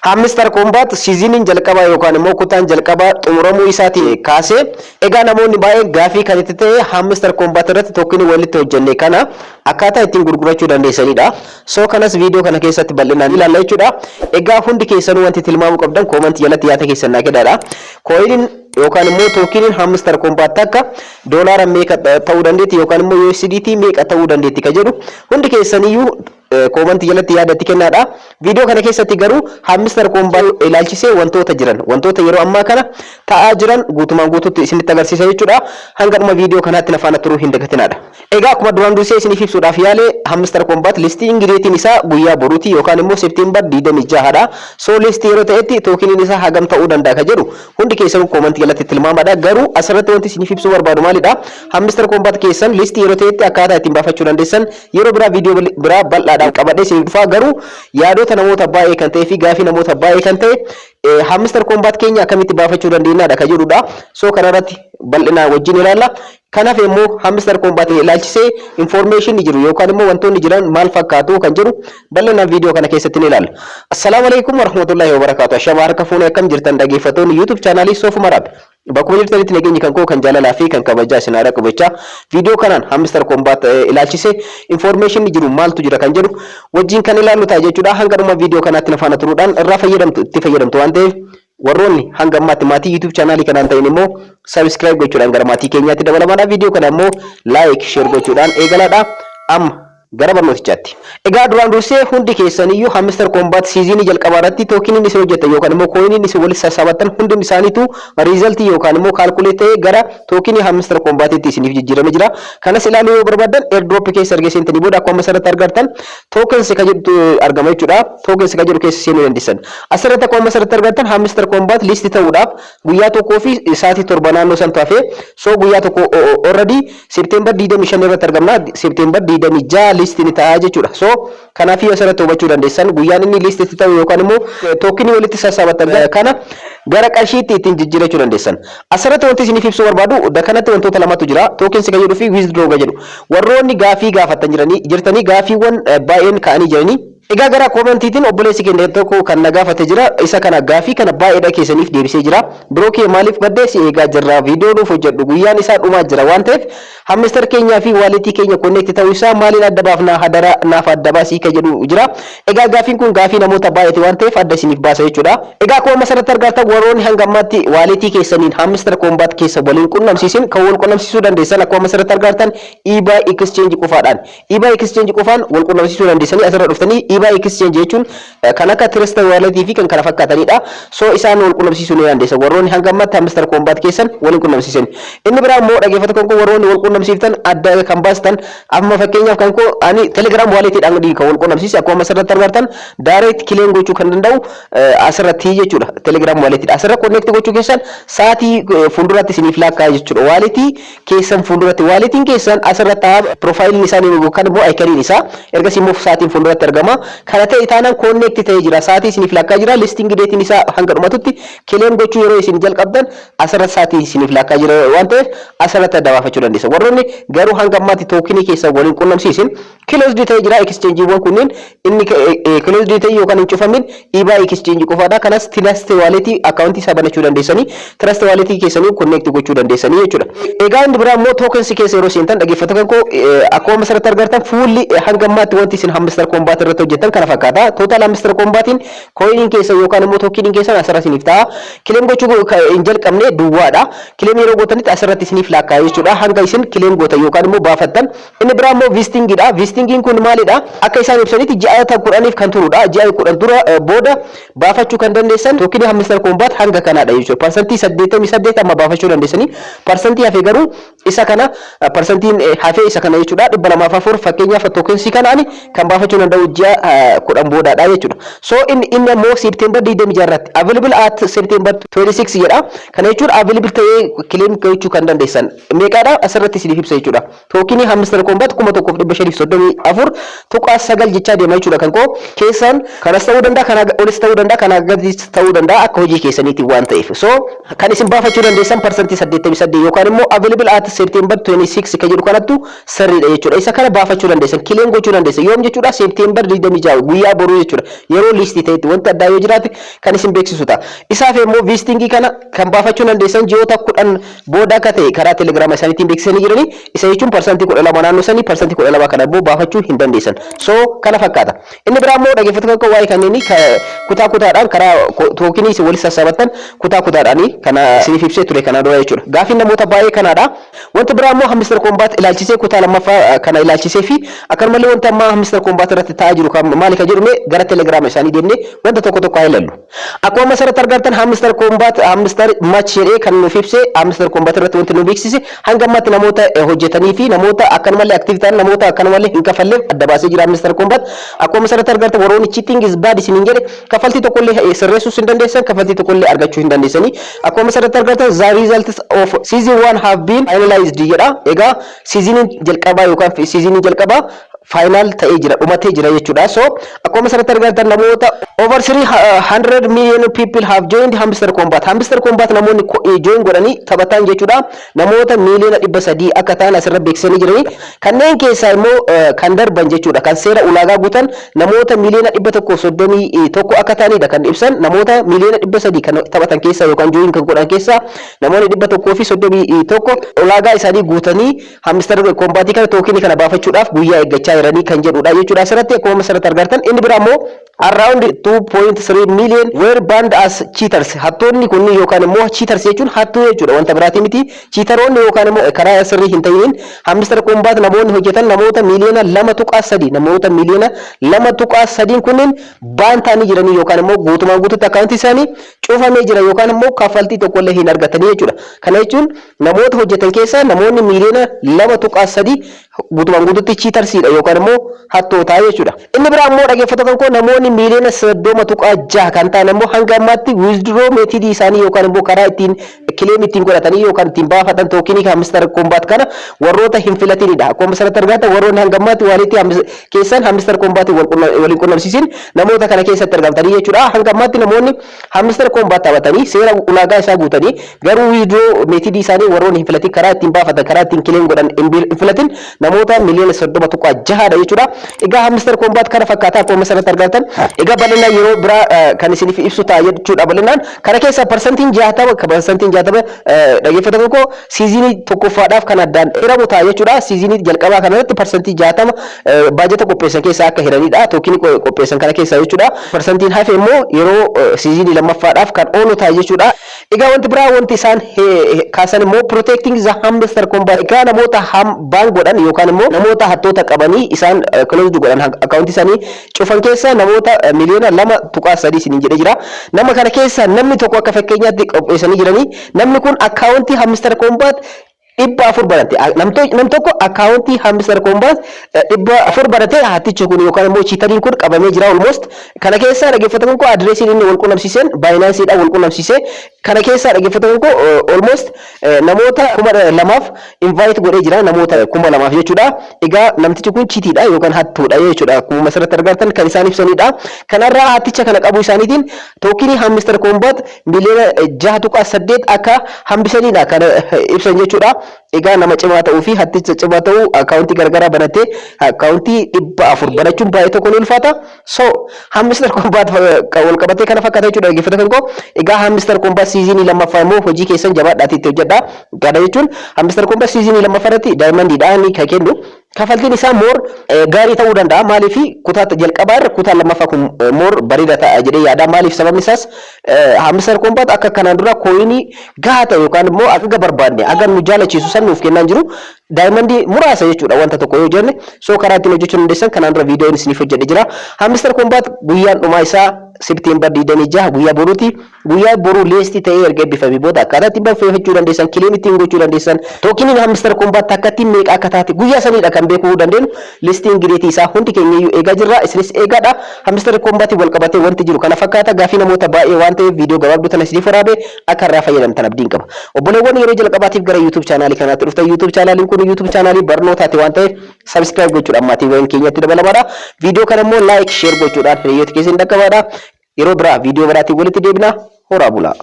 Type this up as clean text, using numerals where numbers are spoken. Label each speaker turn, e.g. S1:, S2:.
S1: Hamster Combat seasonin jalqaba yookaan immoo kutaan jalqaba xumuramuu isaati kaasee egaa namoonni baay'een gaafii kan itti ta'e Hamster Combat irratti tokkiin walitti hojjenne kana akkaataa ittiin gurgurachuu dandeessanidha. So kanas viidiyoo kana keessatti bal'inaan ilaalla jechuudha. Egaa hundi keessanuu wanti tilmaamuu qabdan comment jalatti yaada keessan naa kennaadha. Coin yookaan immoo tookiniin Hamster Combat akka doolaara meeqa ta'uu dandeetti yookaan immoo USDT meeqa ta'uu dandeetti ka jedhu hundi keessaniyyuu comment jalatti yaadatti kennaadha. Viidiyoo kana keessatti garuu Hamster Combat ilaalchisee wantoota yeroo ammaa kana ta'aa jiran guutumaan guutuutti isinitti agarsiisa jechuudha. Hanga dhuma viidiyoo kanaatti nafaana turuu hin dagatinaadha. Egaa akkuma duraan dursee isiniif ibsuudhaaf yaale Hamster Combat listing reetiin isaa guyyaa boruuti yookaan immoo September 26dha. So listii yeroo ta'etti tookiniin isaa hagam ta'uu danda'a ka jedhu hundi keessanuu comment jalatti tilmaamaadha. Garuu asirratti wanti isiniif ibsuu barbaadu maalidha? Hamster Combat keessan listii yeroo ta'etti akkaataa ittiin baafachuu dandeessan yeroo biraa viidiyoo biraa bal'aadha qabadee isin dhufaa. Garuu yaadota namoota baay'ee kan ta'ee fi gaafii namoota baay'ee kan ta'e Hamster Combat keenya akkamitti baafachuu dandeenyaadha ka jedhudha. So kanarratti bal'inaa wajjin ilaalla. Kanaaf immoo Hamster Combat ilaalchisee information jiru yookaan immoo wantoonni jiran maal fakkaatu kan jiru bal'inaan viidiyoo kana keessatti ni ilaalla. Assalaamu alaykum warahmatullahi wabarakatuh. Ashama harka fuunee akkam jirtan dhaggeeffattoonni YouTube channelii Soofuma Raab. Bakkuma jirtanitti nageenyi kan koo kan jaalalaa fi kan kabajaa isin haadha qabachaa viidiyoo kanaan Hamster Combat ilaalchisee information jiru maaltu jira kan jedhu wajjin kan ilaallu ta'a jechuudha. Hanga dhuma viidiyoo kanaatti nafaana turuudhaan irraa itti fayyadamtu waan ta'eef warroonni hanga ammaatti maatii YouTube channelii kanaan ta'in immoo subscribe gochuudhaan gara maatii keenyaatti dabalamaadha. Viidiyoo kana immoo like share gochuudhaan eegalaadha. Amma gara barnootichaatti. Egaa duraan dursee hundi keessaniyyuu Hamster Combat seasonii jalqabaa irratti tookiniin isin hojjetan yookaan immoo coiniin isin walitti sassaabatan hundi isaaniitu riizaltii yookaan immoo kaalkuleetee gara tookinii Hamster Combat'itti isiniif jijjiirame jira. Kanas ilaaluu yoo barbaadan airdrop keessa erga seentanii booda akkuma asirratti argattan tokens ka jedhu argama jechuudha. Tokens ka jedhu keessa seenuu dandeessan. Asirratti akkuma asirratti argattan Hamster Combat listi ta'uudhaaf guyyaa tokkoo fi sa'aatii 7 naannoo san taafee so guyyaa tokko already September 25 irratti argamna. September 26 listi ni ta'a jechuudha. So kanaaf yoo asirratti hubachuu dandeessan guyyaan inni listi ta'u yookaan immoo tookinii walitti sassaabatan kana gara qarshiitti ittiin jijjiirachuu dandeessan. Asirratti wanti isiniif ibsuu barbaadu kanatti wantoota lamatu jira. Tokens ka jedhuu fi withdraw ka jedhu. Warroonni gaafii gaafatan jirtanii gaafiiwwan baay'een ka'anii jiranii egaa gara koomentiitiin obboleessi keenya tokko kan nagaafate jira. Isa kana gaafii kana baay'eedha keessaniif deebisee jira. Biroo maaliif baddeessi eegaa jirra viidiyoo nuuf hojjedhu guyyaan isaa dhumaa jira waan ta'eef Hamster keenyaa fi waalitii keenya connect ta'uu isaa maaliin adda baafnaa hadara naaf adda baasii ka jedhu jira. Egaa gaafiin kun gaafii namoota baay'eeti waan ta'eef adda isiniif baasa jechuudha. Egaa akkuma asirratti argattan warroonni hanga ammaatti waalitii keessaniin Hamster Combat keessa waliin qunnamsiisin kan wal qunnamsiisuu dandeessan akkuma asirratti argattan eBay exchange qofaadhaan eBay exchange qofaan wal qunnamsiisuu dandeessanii asirra dhuftanii eBay exchange jechuun kan akka Trust Wallet fi kan kana fakkaatanidha. So isaan wal qunnamsiisuu ni dandeessan warroonni hanga ammaatti Hamster Combat keessan waliin qunnamsiisan. Inni biraa immoo dhaggeeffattoota kan warroonni wal qunnamsiiftan adda kan baastan amma fakkeenyaaf kan koo ani Telegram walletidhaan kan wal qunnamsiise akkuma asirratti argattan direct claim gochuu kan danda'u asirratti jechuudha. Telegram walletidha. Asirra connect gochuu keessan sa'aatii fuulduratti isiniif laakkaa jechuudha. Walletii keessan fuulduratti walletiin keessan asirratti profiiliin isaanii yookaan immoo iconiin isaa ergasii immoo sa'aatiin fuulduratti argama. Kana ta'e taanaan connect ta'ee jira. Sa'aatii isiniif laakkaa jira. Listing datein isaa hanga dhumatutti claim gochuu yeroo isin jalqabdan asirratti sa'aatii isiniif laakkaa jira waan ta'eef asirratti adda baafachuu dandeessa. Warroonni garuu hanga ammaatti tookinii keessa waliin qunnamsiisin closed ta'ee jira. Exchangeewwan kunneen inni closed ta'ee yookaan hin cufamin eBay exchange qofaadha. Kanas Trust Wallet account isaa banachuu dandeessanii Trust Wallet keessanii connect gochuu dandeessanii jechuudha. Egaa inni biraa immoo tokens keessa yeroo seentan dhaggeeffattoota kan koo akkuma asirratti argattan fuulli hanga ammaatti wanti isin Hamster Combat irratti hojjetan kana fakkaata. Total Hamster Combatiin coiniin keessa yookaan immoo tokiniin keessa asirratti isiniif ta'a. Claim gochuu hin jalqabne duwwaadha. Claim yeroo gootanitti asirratti isiniif laakkaa jechuudha. Hanga isin claim gootan yookaan immoo baafattan. Inni biraa immoo vestingidha. Vestingiin kun maalidha? Akka isaan ibsanitti ji'a 10 kan turudha. Ji'a 10 dura booda baafachuu kan dandeessan tokinii Hamster Combat hanga kanaadha jechuudha. Parsantii 88 amma baafachuu dandeessanii. Parsantii hafee garuu isa kana parsantiin hafee isa kana jechuudha. 204 fakkeenyaaf tokensii kanaan kan baafachuu danda'u ji'a 10 boodaadha jechuudha. So inni immoo September 26 irratti available at September 26 jedha. Kana jechuun available ta'ee claim gochuu kan dandeessan meeqaadha asirratti isiniif ibsa jechuudha. Tokinii Hamster Combat 1534 tuqaa 9 jechaa deema jechuudha. Kan koo keessan kanas ta'uu danda'a kana olis ta'uu danda'a kana gadis ta'uu danda'a akka hojii keessaniitti waan ta'eef. So kan isin baafachuu dandeessan parsantii 88 yookaan immoo available at September 26 kan jedhu kanattu sirriidha jechuudha. Isa kana baafachuu dandeessan claim gochuu dandeessan yoom jechuudha September 26 26 guyyaa boruu jechuudha yeroo listii ta'etti wanta addaa yoo jiraate kan isin beeksisu ta'a. Isaaf immoo visitingii kana kan baafachuu dandeessan ji'oota 10 booda akka ta'e karaa telegiraama isaaniitiin beeksisanii jiranii isa jechuun parsantii 12 naannoo sanii parsantii 12 kana immoo baafachuu hin dandeessan. So kana fakkaata. Inni biraa immoo dhaggeeffattoota kan waa'ee kanneenii kutaa kutaadhaan karaa tookinii isin walitti sassaabatan kutaa kutaadhaanii kana isiniif ibsee ture kana dura jechuudha. Gaafiin namoota baay'ee kanaadha. Wanti biraa immoo hamster kombaat ilaalchisee kutaa lammaffaa kana ilaalchisee fi akkanumallee wanta amma hamster kombaat irratti ta'aa jiru kan maali ka jedhume gara telegiraama isaanii deemnee wanta tokko haa ilaallu. Akkuma masarratti argattan hamster kombaat hamster match jedhee kan nuuf ibsee hamster kombaat irratti wanti nu beeksise hanga ammatti namoota hojjetanii fi namoota akkanumallee aktivitaan namoota akkanumallee hin kafalleef adda baasee jira hamster kombaat. Akkuma masarratti argattan warroonni cheating is bad isiniin jedhe kafaltii tokkollee sirreessuus hin dandeessan kafaltii tokkollee argachuu hin dandeessanii. Akkuma masarratti argattan the results of season 1 have been finalized jedha. Egaa seasoniin jalqabaa yookaan seasoniin jalqabaa final ta'ee jira dhumatee jira jechuudha. So akkuma asirratti argattan namoota over 300 million people have joined hamster combat. Hamster combat namoonni join godhanii taphatan jechuudha. Namoota miliyoona 300 akka ta'an asirratti beeksisanii jiranii. Kanneen keessaa immoo kan darban jechuudha. Kan seera ulaagaa guutan namoota miliyoona 131 akka ta'anidha kan ibsan. Namoota miliyoona 300 kan taphatan keessaa yookaan join kan godhan keessaa namoonni 131 ulaagaa isaanii guutanii hamster combat kana tookinii kana baafachuudhaaf guyyaa eeggachaa jiranii kan jedhudha jechuudha. Asirratti akkuma asirratti argattan inni biraa immoo around 2.3 million were banned as cheaters. Hattoonni kunniin yookaan immoo cheaters jechuun hattuu jechuudha wanta biraati miti. Cheataroonni yookaan immoo karaa sirrii hin ta'in hamster combat namoonni hojjetan namoota miliyoona 2.3 namoota miliyoona 2.3 kunniin baan ta'anii jiranii yookaan immoo guutumaan guututti akkaawuntii isaanii cufamee jira yookaan immoo kaffaltii tokkollee hin argatanii jechuudha. Kana jechuun namoota hojjetan keessaa namoonni miliyoona 2.3 guutumaan guututti cheatersidha yookaan immoo hattootaa jechuudha. Inni biraa immoo dhaggeeffattoota koo namoonni miliyoona 30.6 kan ta'an immoo hanga ammaatti withdraw method isaanii yookaan immoo karaa ittiin claim ittiin godhatanii yookaan ittiin baafatan tookinii hamster combat kana warroota hin filatinidha. Akkuma asirratti argattan warroonni hanga ammaatti walitti keessan hamster combat waliin qunnamsiisin namoota kana keessatti argamtanii jechuudha. Hanga ammaatti namoonni hamster combat taphatanii seera ulaagaa isaa guutanii garuu withdraw method isaanii warroonni hin filatin karaa ittiin baafatan karaa ittiin claim godhan hin filatin namoota miliyoona 30.6 dha jechuudha. Egaa hamster combat kana fakkaata akkuma asirratti argattan. Egaa bal'ina yeroo biraa kan isiniif ibsu ta'a jechuudha. Bal'inaan kana keessa parsantiin 60 parsantiin 60 dhaggeeffattoota koo siizinii tokkoffaadhaaf kan addaan hiramu ta'a jechuudha. Siizinii jalqabaa kanarratti parsantii 60 baajata qopheessan keessaa akka hiranidha. Tookinii qopheessan kana keessaa jechuudha. Parsantiin hafe immoo yeroo siizinii lammaffaadhaaf kan oolu ta'a jechuudha. Egaa wanti biraa wanti isaan kaasan immoo protecting the hamster combat. Egaa namoota baan godhan yookaan immoo namoota hattoota qabanii isaan closed godhan akkaawuntii isaanii cufan keessa namoota miliyoona 2.3 isiniin jedhee jira. Nama kana keessa namni tokko akka fakkeenyaatti qopheessanii jiranii namni kun akkaawuntii hamster combat 400 barate nam tokko akkaawuntii hamster combat 400 barate hattichi kun yookaan immoo cheatariin kun qabamee jira almost. Kana keessa dhaggeeffattoonni koo adreesiin inni wal qunnamsiiseen Binance dha wal qunnamsiisee kana keessa dhaggeeffattoonni koo almost namoota 2,000 invite godhee jira namoota 2,000 jechuudha. Egaa namtichi kun cheatidha yookaan hattuudha jechuudha. Akkuma asirratti argattan kan isaan ibsanidha. Kanarraa hatticha kana qabu isaaniitiin tookinii hamster combat miliyoona 6.8 akka hambisanidha kan ibsan jechuudha. Egaa nama cimaa ta'uu fi hatticha cimaa ta'uu akkaawuntii gargaraa banatee akkaawuntii 400 banachuun baay'ee tokko ni ulfaata. So hamster combat wal qabatee kana fakkaata jechuudha dhaggeeffattoota koo. Egaa hamster combat siizinii lammaffaa immoo hojii keessan jabaadhaatii itti hojjedha. Kana jechuun hamster combat siizinii lammaffaarratti daayimandiidhaan kan kennu kafaltiin isaa moor gaarii ta'uu danda'a. Maaliif kutaa jalqabaa irra kutaa lammaffaa kun moor bareeda ta'a jedhee yaada. Maaliif sababni isaas hamster combat akka kanaan dura kooyinii gahaa ta'e yookaan immoo akka barbaadne akka nu jaalachiisu san nuuf kennaa jiru daayimandii muraasa jechuudha wanta tokko yoo jenne. So karaa ittiin hojjechuu dandeessan kanaan dura viidiyoon isiniif hojjedhe jira. Hamster combat guyyaan dhumaa isaa September 26 guyyaa boruuti. Guyyaa boruu leestii ta'ee erga eebbifamee booda akkaataa ittiin baafachuu dandeessan kileem ittiin gochuu dandeessan tookiniin hamster combat akka ittiin meeqa akka taate guyyaa sanidha kan beekuu dandeenyu. Listiin gireetii isaa hundi keenyayyuu eegaa jirra. Isinis eegaadha. Hamster combat wal qabatee wanti jiru kana fakkaata. Gaafii namoota baay'ee waan ta'eef viidiyoo gabaabduu tana isiniif waraabee akka irraa fayyadamtan abdiin qaba. Obboleewwan yeroo jalqabaatiif gara YouTube chaanaalii kanaatti dhuftan YouTube chaanaaliin kun YouTube chaanaalii barnootaati waan ta'eef subscribe gochuudhaan maatii waliin keenyatti dabalamaadha. Viidiyoo kana immoo like share gochuudhaan hiriyoota keessan dhaqqabaadha. Yeroo biraa viidiyoo biraatiin walitti deebina. Horaa bulaa.